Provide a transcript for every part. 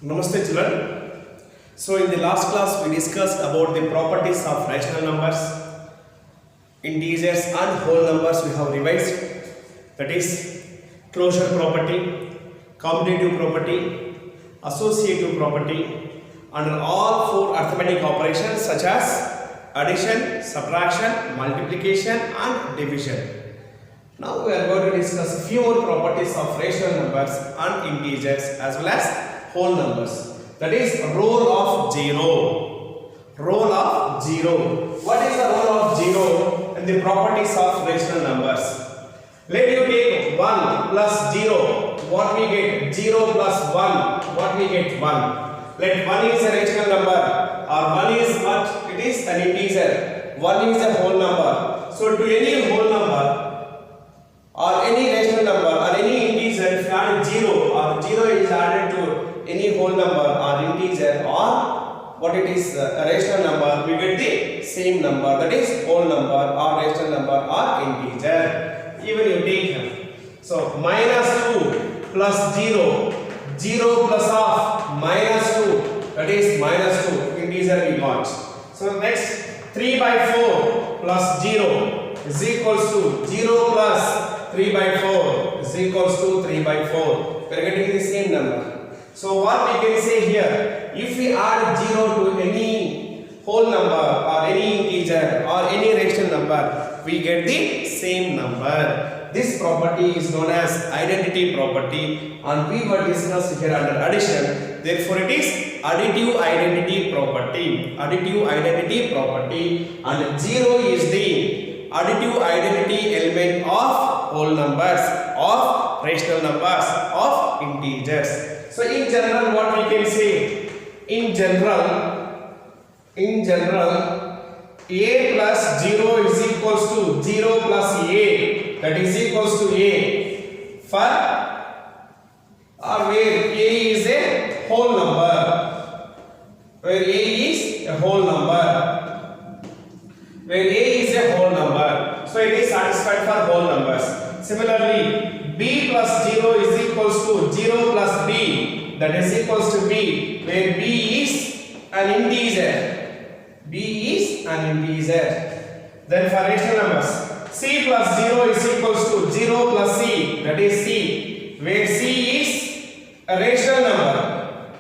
Namaste children. So in the last class we discussed about the properties of rational numbers, integers and whole numbers. We have revised, that is closure property, commutative property, associative property, and all four arithmetic operations such as addition, subtraction, multiplication and division. Now we are going to discuss a few more properties of rational numbers and integers as well as whole numbers. That is role of zero. Role of zero. What is the role of zero in the properties of rational numbers? Let you take 1 plus 0. What we get? 0 plus 1. What we get? 1. Let 1 is a rational number or 1 is what? It is an integer. 1 is a whole number. So to any whole number or any rational number or any integer, if you add 0 or 0 is added to any whole number or integer or what it is a rational number, we get the same number, that is whole number or rational number or integer. Even you take so minus 2 plus 0, 0 plus half minus 2, that is minus 2, integer we got. So next 3 by 4 plus 0 is equals to 0 plus 3 by 4 is equals to 3 by 4. We are getting the same number. So what we can say here, if we add 0 to any whole number or any integer or any rational number, we get the same number. This property is known as identity property and we were discussed here under addition. Therefore it is additive identity property. Additive identity property, and 0 is the additive identity element of whole numbers, of rational numbers, of integers. So in general what we can say? In general a plus 0 is equals to 0 plus a, that is equals to a for or where a is a whole number, where a is a whole number, where a is a whole number. So it is satisfied for whole numbers. Similarly, b plus 0 is equals to 0 plus b, that is equals to b, where b is an integer. B is an integer. Then for rational numbers, c plus 0 is equals to 0 plus c, that is c, where c is a rational number.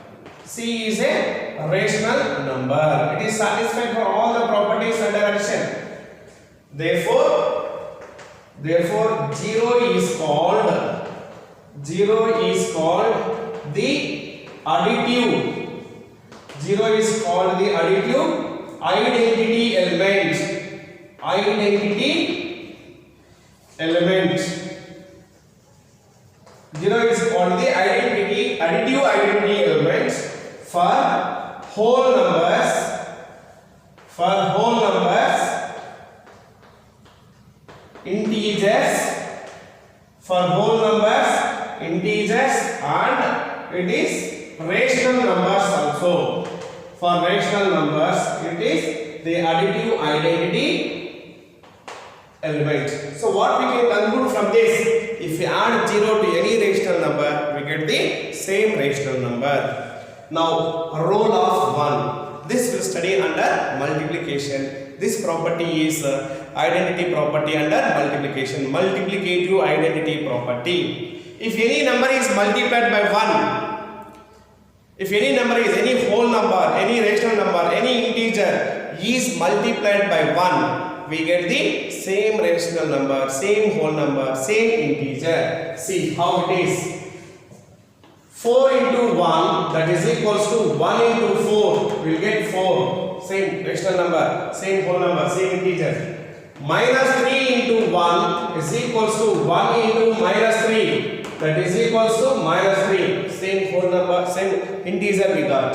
C is a rational number. It is satisfied for all the properties under addition. Therefore 0 is called the additive. 0 is called the additive identity element. Identity element. 0 is called the additive identity element for whole numbers. For whole numbers, integers, for whole numbers, integers, and it is rational numbers also. For rational numbers, it is the additive identity element. So what we can conclude from this, if we add 0 to any rational number, we get the same rational number. Now role of 1. This will study under multiplication. This property is identity property under multiplication. Multiplicative identity property. If any number is multiplied by 1, if any number is any whole number, any rational number, any integer is multiplied by 1, we get the same rational number, same whole number, same integer. See how it is. 4 into 1, that is equals to 1 into 4, we will get 4. Same rational number, same whole number, same integer. Minus 3 into 1 is equals to 1 into minus 3. That is equals to minus 3. Same whole number, same integer we got.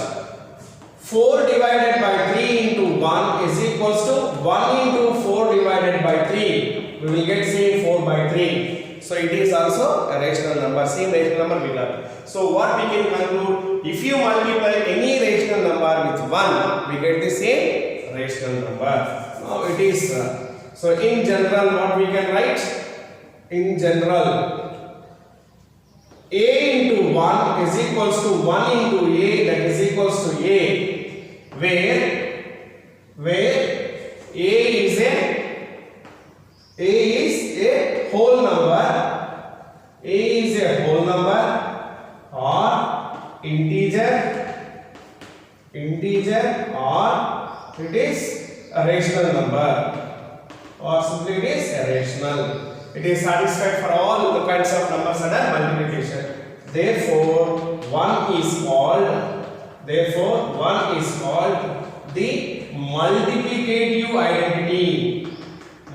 4 divided by 3 into 1 is equals to 1 into 4 divided by 3. We will get same 4 by 3. So it is also a rational number, same rational number we got. So what we can conclude, if you multiply any rational number with 1, we get the same rational number. Now it is, so in general what we can write? In general, a into 1 1 is equals to 1 into a, that is equals to a, where a is a whole number, or integer, or it is a rational number, or simply it is a rational. It is satisfied for all the kinds of numbers under multiplication. Therefore, one is called the multiplicative identity.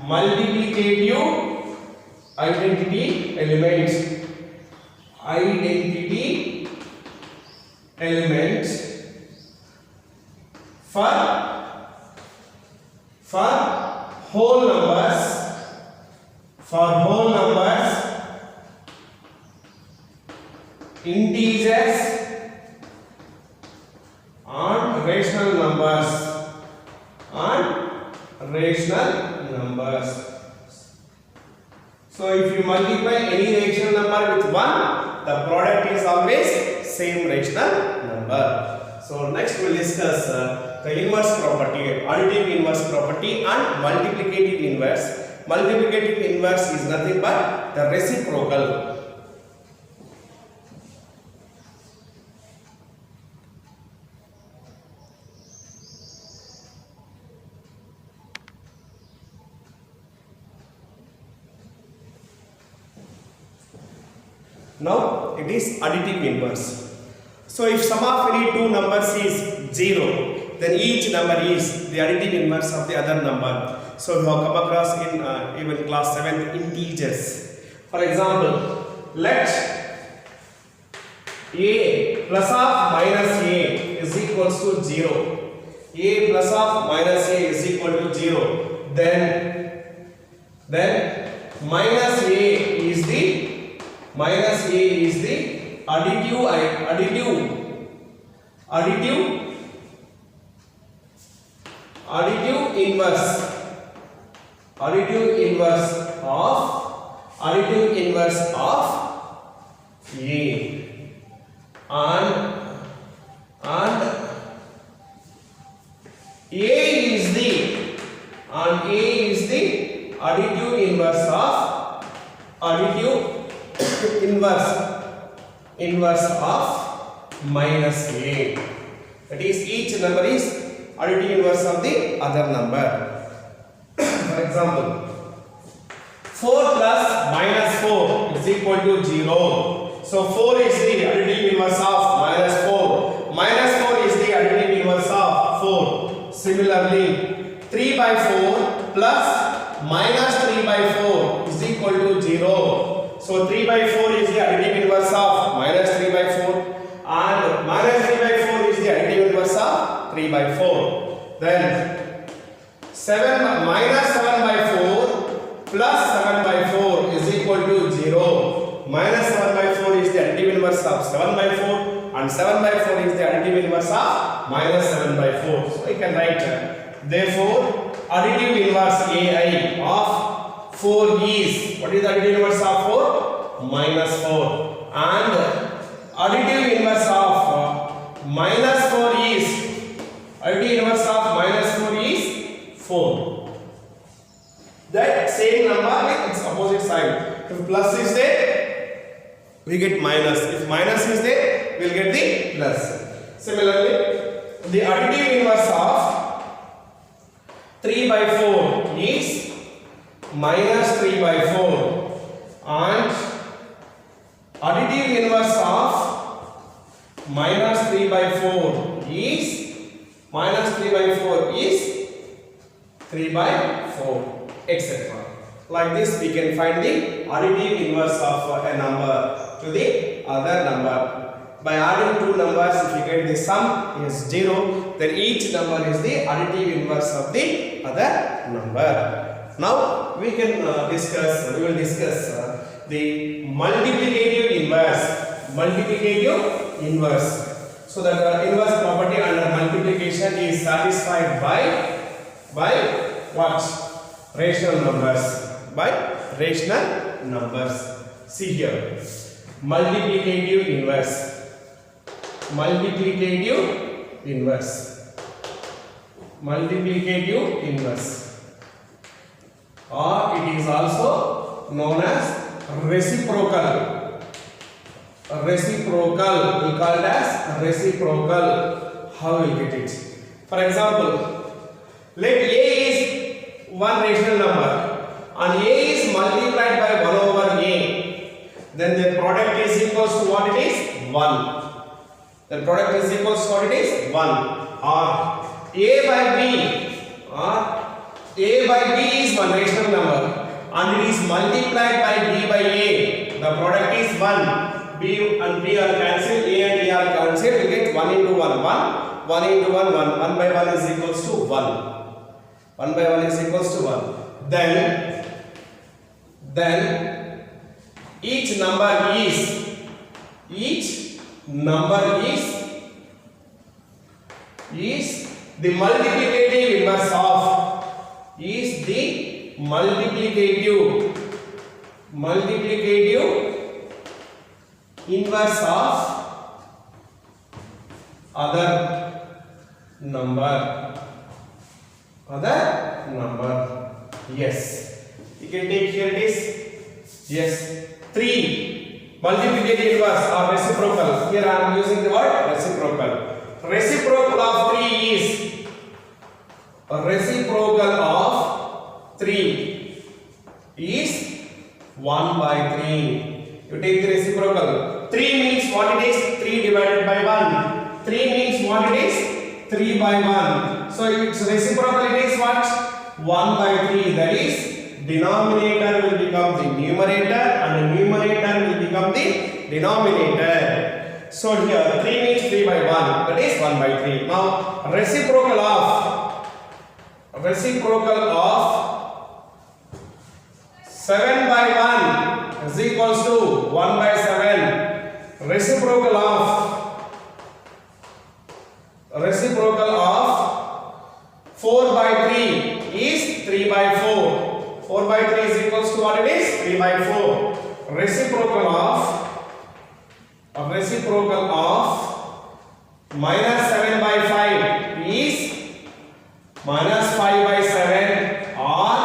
Multiplicative identity elements for whole numbers, integers and rational numbers. So if you multiply any rational number with 1, the product is always same rational number. So next we will discuss the inverse property, additive inverse property and multiplicative inverse. Multiplicative inverse is nothing but the reciprocal. Now it is additive inverse. So if sum of any two numbers is 0, then each number is the additive inverse of the other number. So we have come across in even class 7 integers. For example, let a plus of minus a is equals to 0. A plus of minus a is equal to 0. Then minus a is the additive inverse of a, and a is the additive inverse of minus a. That is, each number is additive inverse of the other number. For example, 4 plus minus 4 is equal to 0. So 4 is the additive inverse of minus 4. Minus 4 is the additive inverse of 4. Similarly, 3 by 4 plus minus 3 by 4 is equal to 0. So 3 by 4 is the additive inverse of minus 3 by 4, and minus 3 by 4 is the additive inverse of 3 by 4. Then minus 7 by 4 plus 7 by 4 is equal to 0. Minus 7 by 4 is the additive inverse of 7 by 4, and 7 by 4 is the additive inverse of minus 7 by 4. So I can write, therefore, additive inverse AI of 4 is, what is the additive inverse of 4? Minus 4. And additive inverse of minus 4 is, additive inverse of minus 4 is 4. That same number with its opposite sign. If plus is there, we get minus. If minus is there, we will get the plus. Similarly, the additive inverse of 3 by 4 is minus 3 by 4, and additive inverse of minus 3 by 4 is 3 by 4, etc. Like this, we can find the additive inverse of a number to the other number. By adding two numbers, if you get the sum is 0, then each number is the additive inverse of the other number. Now we will discuss the multiplicative inverse. So the inverse property under multiplication is satisfied by what? Rational numbers. By rational numbers. See here, multiplicative inverse, multiplicative inverse, multiplicative inverse, or it is also known as reciprocal. Reciprocal, we call it as reciprocal. How we get it? For example, let a is one rational number and a is multiplied by 1 over a, then the product is equals to what it is? 1. The product is equals to what it is? 1. Or a by b, or a by b is one rational number and it is multiplied by b by a. The product is 1. B and B are cancelled, A and A are cancelled, we get 1 into 1, 1, 1 into 1, 1, 1 by 1 is equals to 1. 1 by 1 is equals to 1. Then each number is the multiplicative inverse of, is the multiplicative inverse of other number. Yes, you can take here it is. Yes, 3 multiplicative inverse or reciprocal. Here I am using the word reciprocal. Reciprocal of 3 is a reciprocal of 3 is 1 by 3. You take the reciprocal. 3 means what it is? 3 divided by 1. 3 means what it is? 3 by 1. So its reciprocal it is what? 1 by 3. That is, denominator will become the numerator and the numerator will become the denominator. So here 3 means 3 by 1. That is 1 by 3. Now reciprocal of 7 by 1 is equals to 1 by 7. Reciprocal of 4 by 3 is 3 by 4. 4 by 3 is equals to what it is? 3 by 4. Reciprocal of minus 7 by 5 is minus 5 by 7 or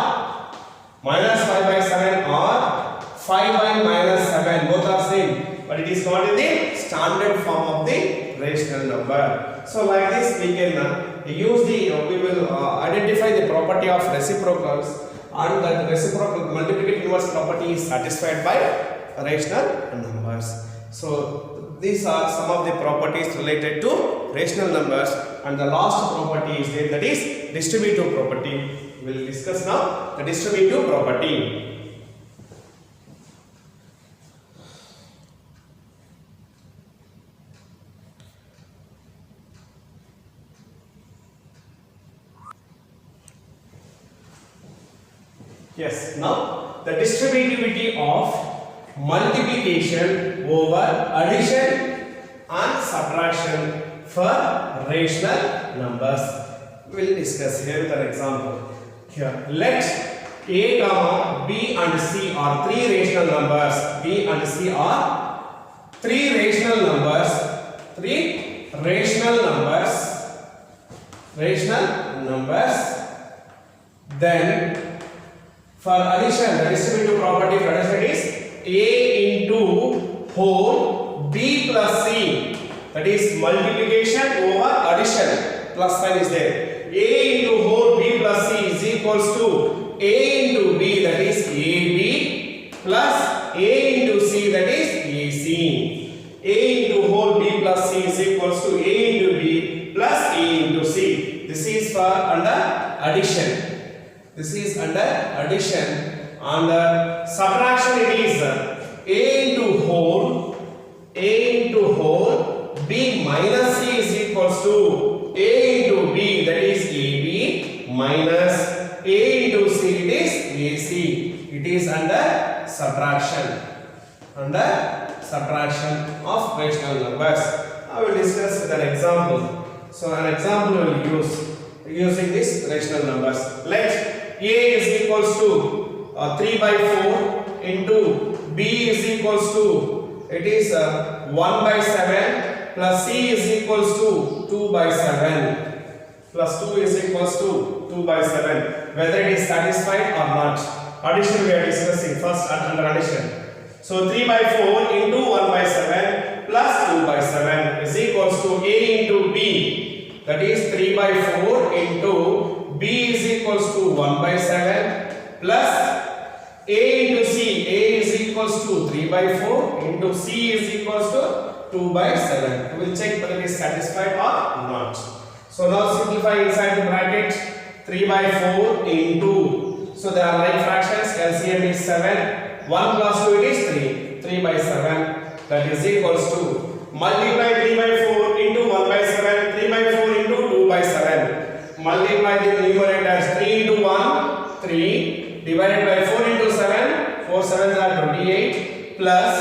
minus 5 by 7 or 5 by minus 7. Both are same, but it is not in the standard form of the rational number. So like this we can use the we will identify the property of reciprocals, and that reciprocal multiplicative inverse property is satisfied by rational numbers. So these are some of the properties related to rational numbers, and the last property is there, that is distributive property. We will discuss now the distributive property. Yes, now the distributivity of multiplication over addition and subtraction for rational numbers. We will discuss here with an example. Here, let A, B and C are 3 rational numbers. B and C are 3 rational numbers. 3 rational numbers. Then for addition, the distributive property for addition is A into whole B plus C. That is multiplication over addition. Plus sign is there. A into whole B plus C is equals to A into B, that is AB, plus A into C, that is AC. A into whole B plus C is equals to A into B plus A into C. This is for under addition. This is under addition. Under subtraction it is A into whole B minus C is equals to A into B, that is AB, minus A into C, it is AC. It is under subtraction. Under subtraction of rational numbers. I will discuss with an example. So an example we will use using these rational numbers. Let A is equals to 3 by 4 into B is equals to it is 1 by 7 plus c is equals to 2 by 7 plus 2 is equals to 2 by 7, whether it is satisfied or not. Addition we are discussing first under addition. So 3 by 4 into 1 by 7 plus 2 by 7 is equals to a into b, that is 3 by 4 into b is equals to 1 by 7 plus a into c, a is equals to 3 by 4 into c is equals to 2 by 7. We will check whether it is satisfied or not. So now simplify inside the bracket. 3 by 4 into, so there are like fractions, LCM is 7, 1 plus 2 it is 3 by 7, that is equals to, multiply 3 by 4 into 1 by 7, 3 by 4 into 2 by 7, multiply the numerators, 3 into 1, 3, divided by 4 into 7, 4 7s are 28, plus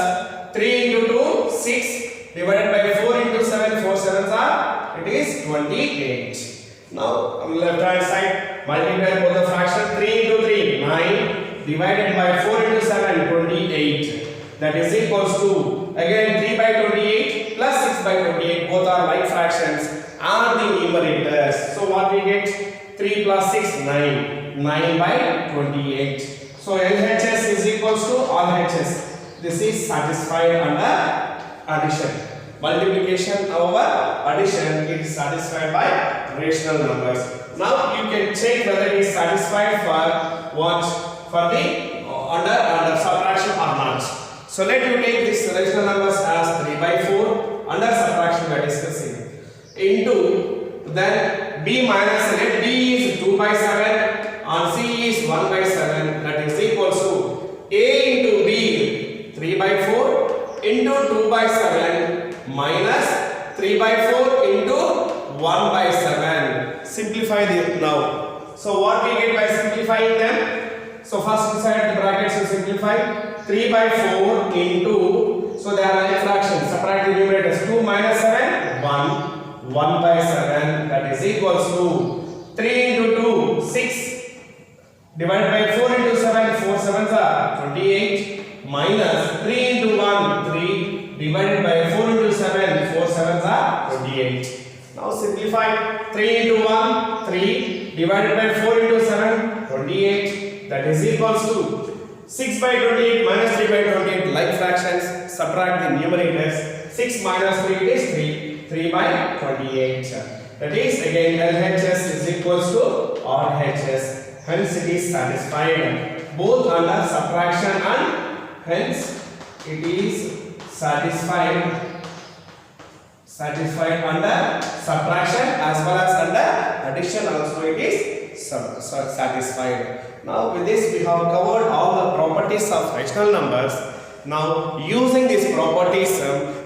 3 into 2, 6, divided by 4 into 7, 4 7s are, it is 28. Now on the left hand side, multiply both the fraction, 3 into 3, 9, divided by 4 into 7, 28. That is equals to, again 3 by 28 plus 6 by 28, both are like fractions, are the numerators. So what we get? 3 plus 6, 9, 9 by 28. So LHS is equals to RHS. This is satisfied under addition. Multiplication over addition is satisfied by rational numbers. Now you can check whether it is satisfied for what? For the under subtraction or not. So let you take this rational numbers as 3 by 4 under subtraction we are discussing into, then b minus, let b is 2 by 7 and c is 1 by 7, that is equals to a into b 3 by 4 into 2 by 7 minus 3 by 4 into 1 by 7. Simplify this now. So what we get by simplifying them? So first inside the brackets you simplify. 3 by 4 into, so they are like fractions, subtract the numerators, 2 minus 7, 1, 1 by 7, that is equals to 3 into 2, 6, divided by 4 into 7, 4 7s are 28, minus 3 into 1, 3, divided by 4 into 7, 4 7s are 28. Now simplify, 3 into 1, 3, divided by 4 into 7, 28, that is equals to 6 by 28 minus 3 by 28, like fractions, subtract the numerators, 6 minus 3 is 3 by 28. That is again LHS is equals to RHS, hence it is satisfied both under subtraction and hence it is satisfied under subtraction as well as under addition also it is satisfied. Now with this we have covered all the properties of rational numbers. Now using these properties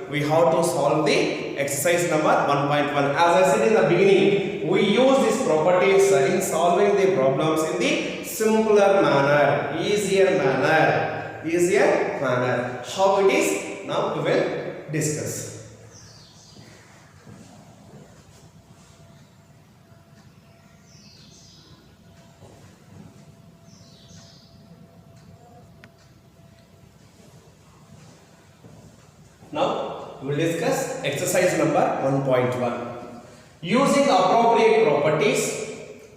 we have to solve the exercise number 1.1. As I said in the beginning, we use these properties in solving the problems in the simpler manner, easier manner. How it is, now we will discuss. Now we will discuss exercise number 1.1. Using appropriate properties,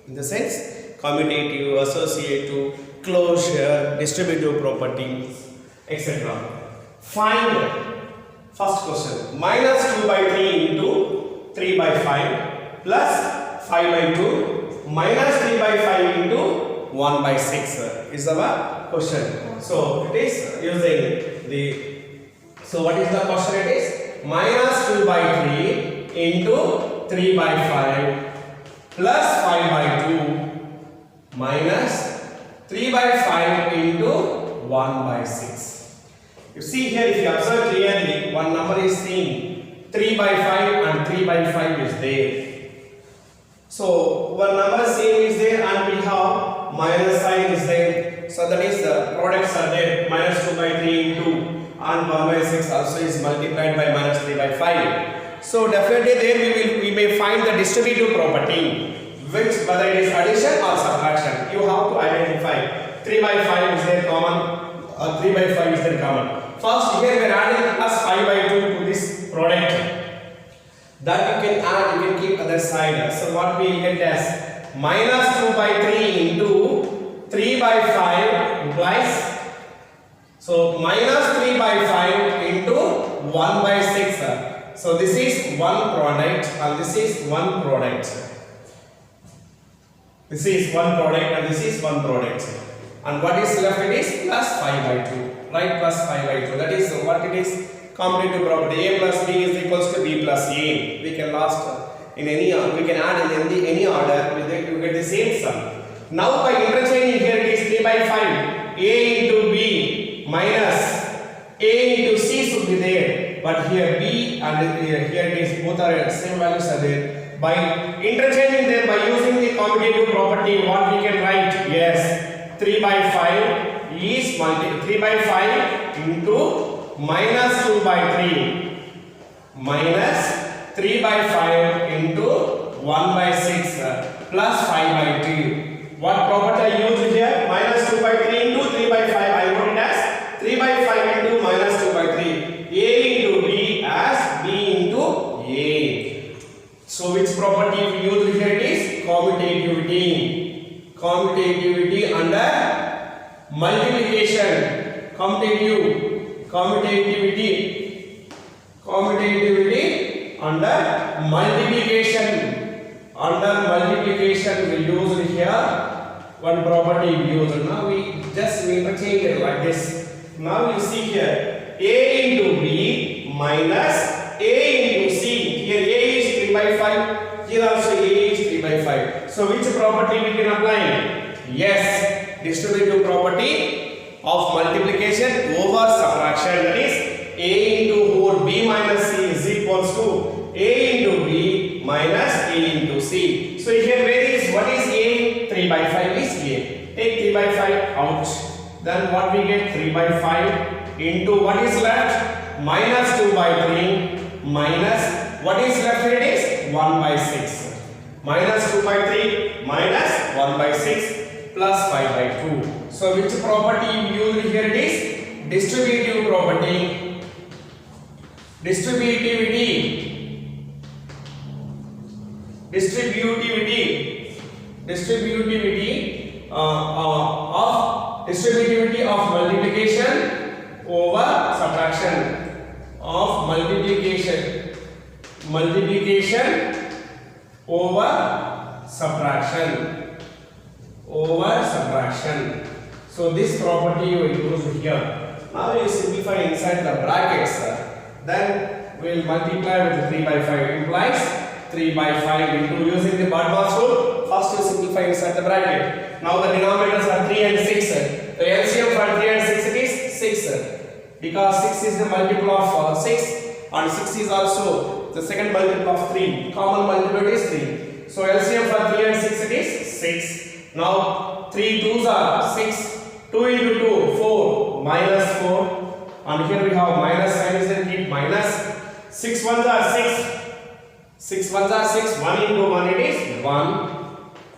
in the sense commutative, associative, closure, distributive properties, etc. Find, first question, minus 2 by 3 into 3 by 5 plus 5 by 2 minus 3 by 5 into 1 by 6 is our question. So it is using the, so what is the question? It is minus 2 by 3 into 3 by 5 plus 5 by 2 minus 3 by 5 into 1 by 6. You see here, if you observe clearly, one number is seen, 3 by 5 and 3 by 5 is there. So one number same is there and we have minus sign is there. So that is the products are there, minus 2 by 3 into and 1 by 6 also is multiplied by minus 3 by 5. So definitely there we may find the distributive property, which whether it is addition or subtraction, you have to identify. 3 by 5 is there common, 3 by 5 is there common. First here we are adding plus That you can add, you can keep other side. So what we get as minus 2 by 3 into 3 by 5 implies, so minus 3 by 5 into 1 by 6. So this is one product and this is one product. This is one product and this is one product. And what is left, it is plus 5 by 2. Right, plus 5 by 2. That is what it is. Commutative property. A plus B is equals to B plus A. We can in any, we can add in any order. You get the same sum. Now by interchanging here, it is 3 by 5. A into B minus A into C should be there. But here B and here it is both are same values are there. By interchanging them, by using the commutative property, what we can write? Yes, 3 by 5 is 3 by 5 into minus 2 by 3 minus 3 by 5 into 1 by 6 plus 5 by 2. What property I use here? Minus 2 by 3 into 3 by 5. I wrote it as 3 by 5 into minus 2 by 3. A into B as B into A. So which property we use here? It is commutativity. Commutativity under multiplication. Commutativity under multiplication. Under multiplication we use here one property we use. Now we just interchange it like this. Now you see here A into B minus A into C. Here A is 3 by 5. Here also A is 3 by 5. So which property we can apply? Yes, distributive property of multiplication over subtraction. That is A into whole B minus C is equals to A into B minus A into C. So here where is, what is A? 3 by 5 is A. Take 3 by 5 out. Then what we get? 3 by 5 into what is left? Minus 2 by 3 minus what is left here? It is 1 by 6. Minus 2 by 3 minus 1 by 6 plus 5 by 2. So which property we use here? It is distributive property. Distributivity of multiplication over subtraction. Of multiplication over subtraction. So this property we use here. Now you simplify inside the brackets. Then we will multiply with 3 by 5 implies 3 by 5 into, using the Bartol's rule, first you simplify inside the bracket. Now the denominators are 3 and 6. The LCM for 3 and 6 it is 6. Because 6 is the multiple of 6 and 6 is also the second multiple of 3. Common multiple is 3. So LCM for 3 and 6 it is 6. Now 3 2s are 6. 2 into 2, 4 minus 4. And here we have minus sign is then keep minus. 6 ones are 6. 6 ones are 6. 1 into 1 it is 1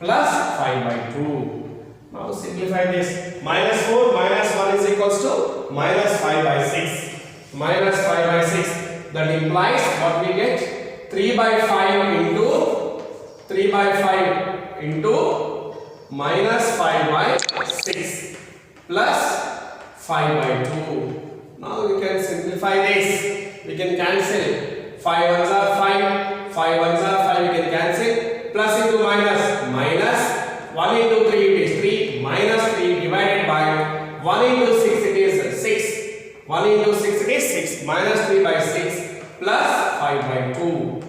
plus 5 by 2. Now simplify this. Minus 4 minus 1 is equals to minus 5 by 6. Minus 5 by 6. That implies what we get? 3 by 5 into minus 5 by 6 plus 5 by 2. Now we can simplify this. We can cancel. 5 ones are 5. 5 ones are 5. We can cancel. Plus into minus. Minus 1 into 3 it is 3. Minus 3 divided by 1 into 6 it is 6. 1 into 6 it is 6. Minus 3 by 6 plus 5 by 2.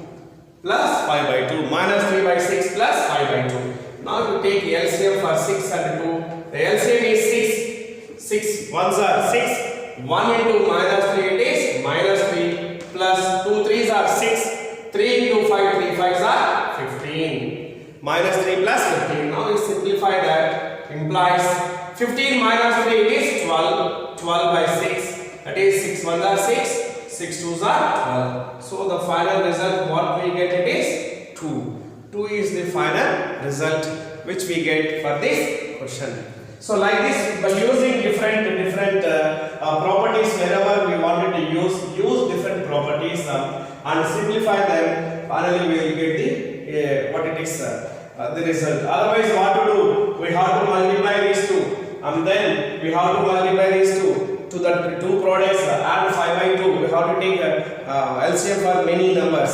Plus 5 by 2. Minus 3 by 6 plus 5 by 2. Now you take LCM for 6 and 2. The LCM is 6. 6 ones are 6. 1 into minus 3 it is minus 3 plus 2 3s are 6. 3 into 5 3 5s are 15. Minus 3 plus 15. Now we simplify that. Implies 15 minus 3 it is 12. 12 by 6. That is 6 ones are 6. 6 2s are 12. So the final result what we get it is 2. 2 is the final result which we get for this question. So like this, by using different properties wherever we wanted to use different properties. properties and simplify them. Finally, we will get the what it is the result. Otherwise, what to do? We have to multiply these two, and then we have to multiply these two to the two products. Add 5 by 2. We have to take LCM for many numbers.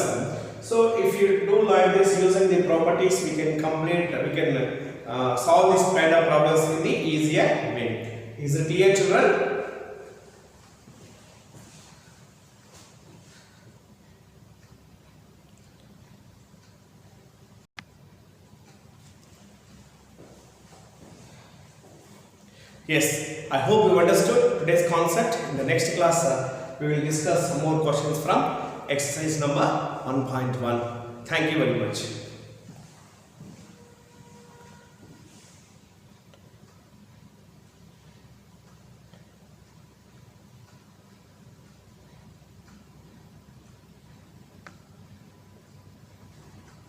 So, if you do like this using the properties, we can solve this kind of problems in the easier way. Is it clear, children? Yes, I hope you understood today's concept. In the next class, we will discuss some more questions from exercise number 1.1. Thank you very much.